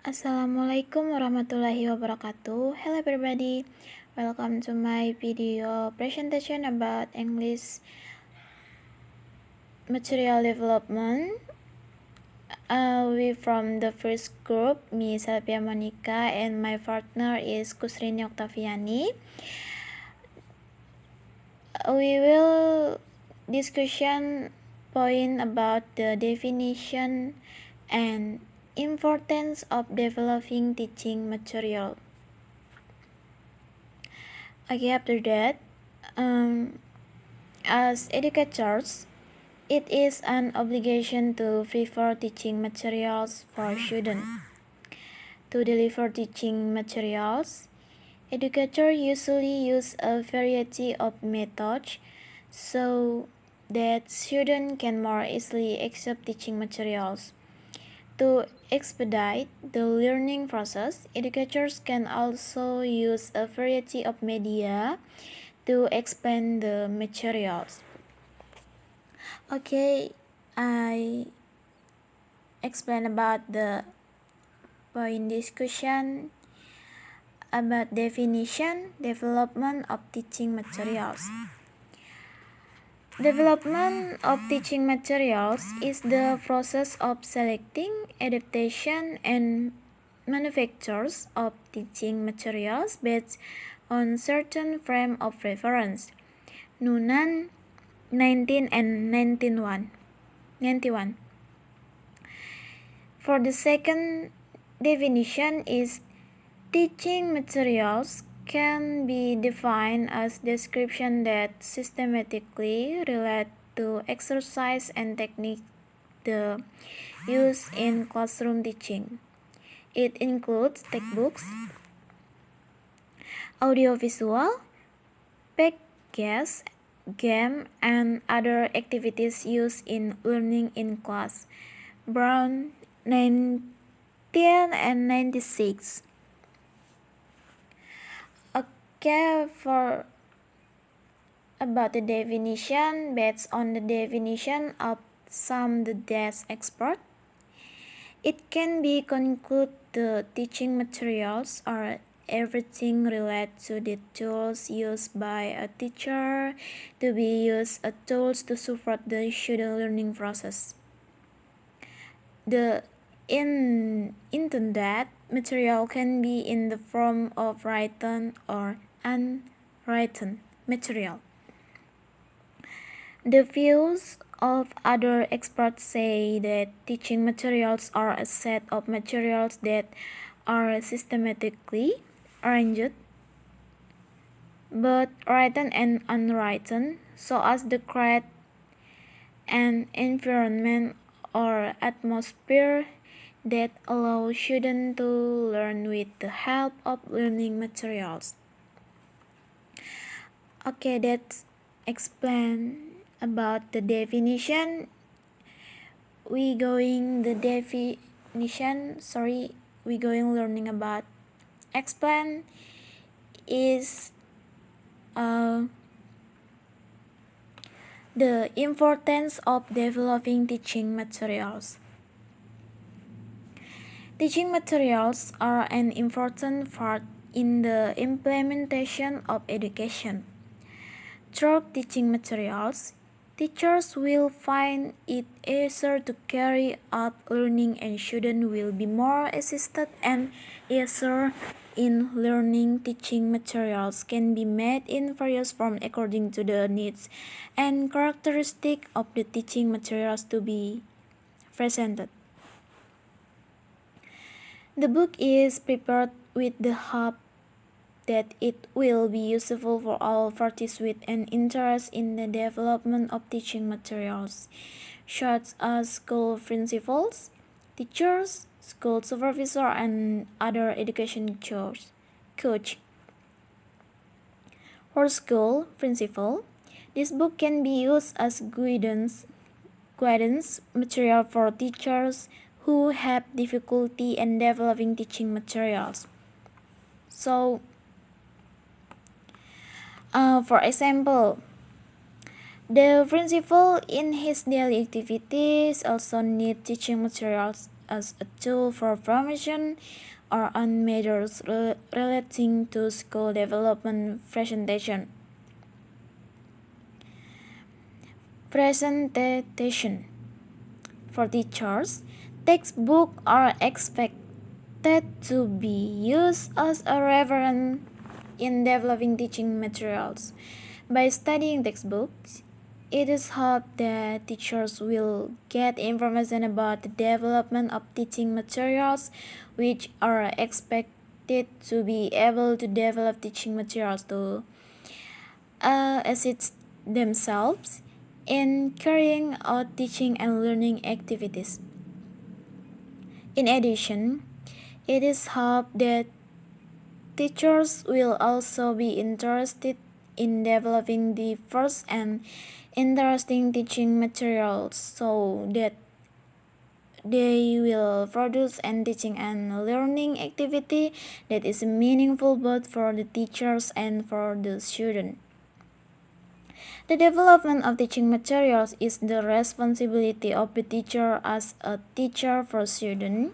Assalamualaikum warahmatullahi wabarakatuh. Hello everybody, welcome to my video presentation about English material development. We from the first group, me Selvia Monika, and my partner is Kusirini Oktaviani. We will discussion point about the definition and importance of developing teaching material. Okay, after that, as educators, it is an obligation to prepare teaching materials for students. To deliver teaching materials, educators usually use a variety of methods so that students can more easily accept teaching materials. To expedite the learning process, educators can also use a variety of media to explain the materials. Okay, I explain about the point discussion about definition, development of teaching materials. Development of teaching materials is the process of selecting, adaptation, and manufactures of teaching materials based on certain frame of reference. Noonan 19 and 91. For the second definition is teaching materials can be defined as description that systematically relate to exercise and technique the use in classroom teaching. It includes textbooks, audiovisual, packages, game, and other activities used in learning in class. Brown 19 and 96. Okay, for about the definition, based on the definition of some the desk expert, it can be concluded the teaching materials are everything related to the tools used by a teacher to be used as tools to support the student learning process. The intended material can be in the form of written or unwritten material. The views of other experts say that teaching materials are a set of materials that are systematically arranged, both written and unwritten, so as to create an environment or atmosphere that allows students to learn with the help of learning materials. Okay, that's explain about the definition. We going learning about explain is the importance of developing teaching materials. Teaching materials are an important part in the implementation of education. Through teaching materials, teachers will find it easier to carry out learning and students will be more assisted and easier in learning. Teaching materials can be made in various forms according to the needs and characteristics of the teaching materials to be presented. The book is prepared with the hope that it will be useful for all parties with an interest in the development of teaching materials, such as school principals, teachers, school supervisor, and other education coach. For school principal, this book can be used as guidance material for teachers who have difficulty in developing teaching materials. So, for example, the principal in his daily activities also need teaching materials as a tool for promotion or on matters relating to school development presentation. Presentation. For teachers, textbooks are expected to be used as a reference in developing teaching materials. By studying textbooks, it is hoped that teachers will get information about the development of teaching materials, which are expected to be able to develop teaching materials to assist themselves in carrying out teaching and learning activities. In addition, it is hoped that teachers will also be interested in developing diverse and interesting teaching materials so that they will produce an teaching and learning activity that is meaningful both for the teachers and for the student. The development of teaching materials is the responsibility of the teacher as a teacher for student.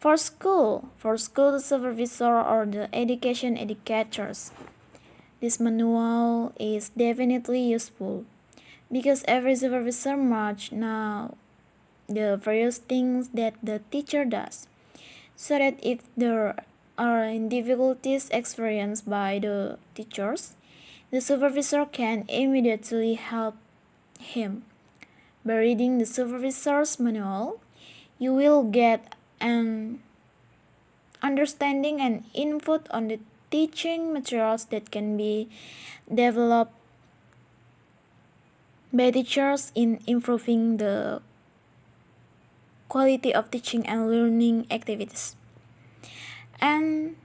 For school supervisor or the education educators, this manual is definitely useful because every supervisor must know the various things that the teacher does, so that if there are difficulties experienced by the teachers, the supervisor can immediately help him. By reading the supervisor's manual, you will get an understanding and input on the teaching materials that can be developed by teachers in improving the quality of teaching and learning activities. And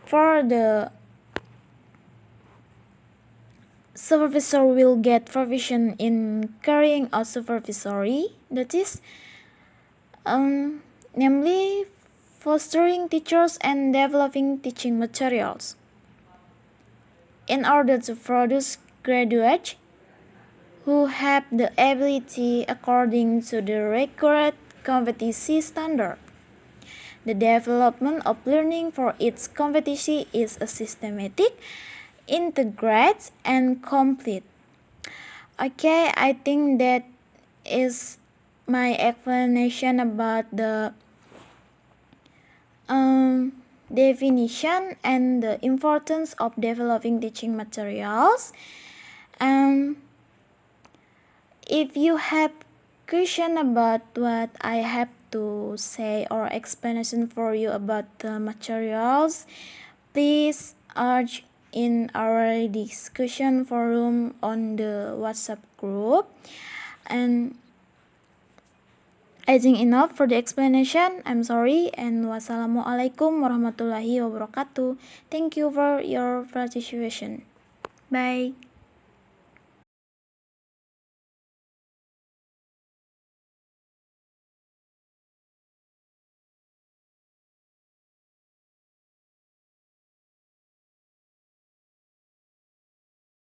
for the supervisor will get provision in carrying out supervisory, that is, namely fostering teachers and developing teaching materials. In order to produce graduates who have the ability according to the required competency standard. The development of learning for its competency is a systematic, integrate, and complete. Okay, I think that is my explanation about the definition and the importance of developing teaching materials. If you have question about what I have to say or explanation for you about the materials, please urge in our discussion forum on the WhatsApp group. And I think enough for the explanation. I'm sorry, and wassalamualaikum warahmatullahi wabarakatuh. Thank you for your participation. Bye.